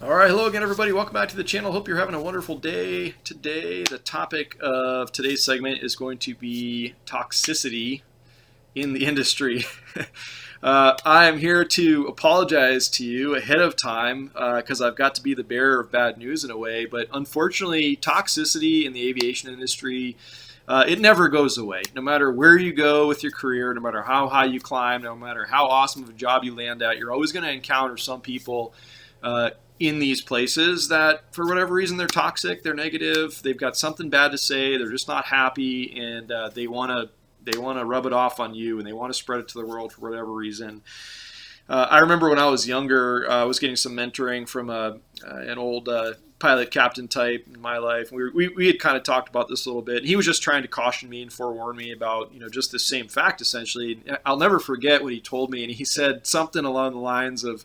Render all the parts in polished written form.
All right, hello again, everybody. Welcome back to the channel. Hope you're having a wonderful day today. The topic of today's segment is going to be toxicity in the industry. I am here to apologize to you ahead of time because I've got to be the bearer of bad news in a way. But unfortunately, toxicity in the aviation industry, it never goes away. No matter where you go with your career, no matter how high you climb, no matter how awesome of a job you land at, you're always going to encounter some people in these places that for whatever reason they're toxic, they're negative, they've got something bad to say, they're just not happy, and they want to rub it off on you, and they want to spread it to the world for whatever reason. I remember when I was younger, I was getting some mentoring from an old pilot captain type in my life. We had kind of talked about this a little bit. He was just trying to caution me and forewarn me about just the same fact essentially. I'll never forget what he told me, and he said something along the lines of,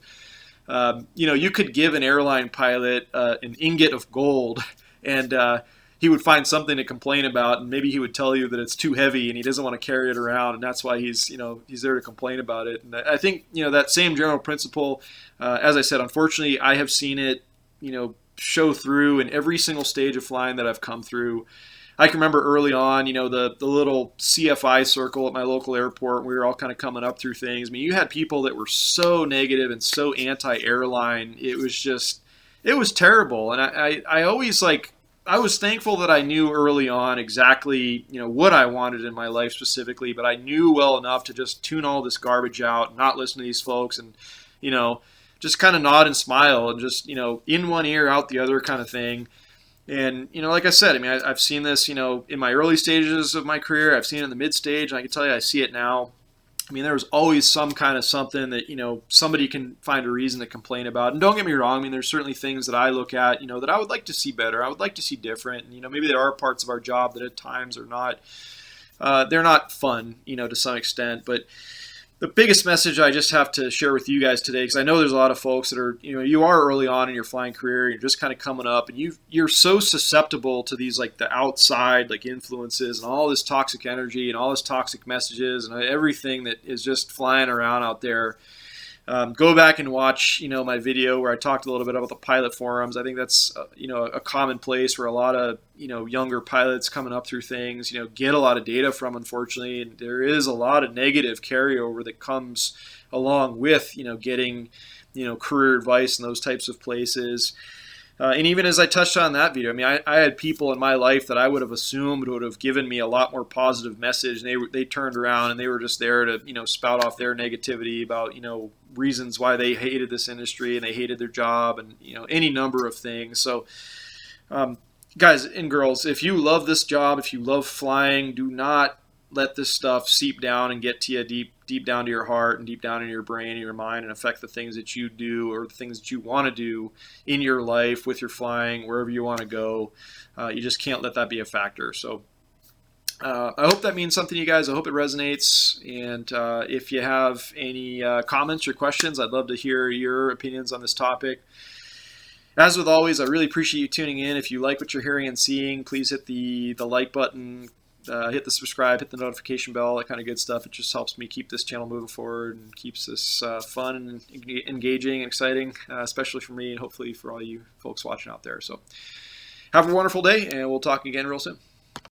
you could give an airline pilot an ingot of gold, and he would find something to complain about, and maybe he would tell you that it's too heavy and he doesn't want to carry it around, and that's why he's there to complain about it. And I think that same general principle, as I said, unfortunately, I have seen it show through in every single stage of flying that I've come through. I can remember early on, the little CFI circle at my local airport. We were all kind of coming up through things. I mean, you had people that were so negative and so anti-airline. It was terrible. And I always I was thankful that I knew early on exactly, what I wanted in my life specifically. But I knew well enough to just tune all this garbage out, and not listen to these folks, and just kind of nod and smile, and just in one ear, out the other kind of thing. And, like I said, I mean, I've seen this, in my early stages of my career. I've seen it in the mid stage, and I can tell you I see it now. I mean, there's always some kind of something that, somebody can find a reason to complain about. And don't get me wrong, I mean, there's certainly things that I look at, that I would like to see better. I would like to see different. And, maybe there are parts of our job that at times are not, they're not fun, to some extent. But the biggest message I just have to share with you guys today, because I know there's a lot of folks that are, you are early on in your flying career, you're just kind of coming up, and you're so susceptible to these the outside influences and all this toxic energy and all this toxic messages and everything that is just flying around out there. Go back and watch, my video where I talked a little bit about the pilot forums. I think that's, a common place where a lot of, younger pilots coming up through things, get a lot of data from, unfortunately. And there is a lot of negative carryover that comes along with, getting, career advice in those types of places. And even as I touched on in that video, I mean, I had people in my life that I would have assumed would have given me a lot more positive message, and they turned around and they were just there to spout off their negativity about reasons why they hated this industry and they hated their job, and any number of things. So guys and girls, if you love this job, if you love flying, do not let this stuff seep down and get to you deep down to your heart and deep down in your brain and your mind, and affect the things that you do or the things that you want to do in your life with your flying, wherever you want to go. You just can't let that be a factor. So I hope that means something to you guys. I hope it resonates. And if you have any comments or questions, I'd love to hear your opinions on this topic. As with always, I really appreciate you tuning in. If you like what you're hearing and seeing, please hit the like button, hit the subscribe, hit the notification bell, that kind of good stuff. It just helps me keep this channel moving forward and keeps this fun and engaging and exciting, especially for me and hopefully for all you folks watching out there. So have a wonderful day, and we'll talk again real soon.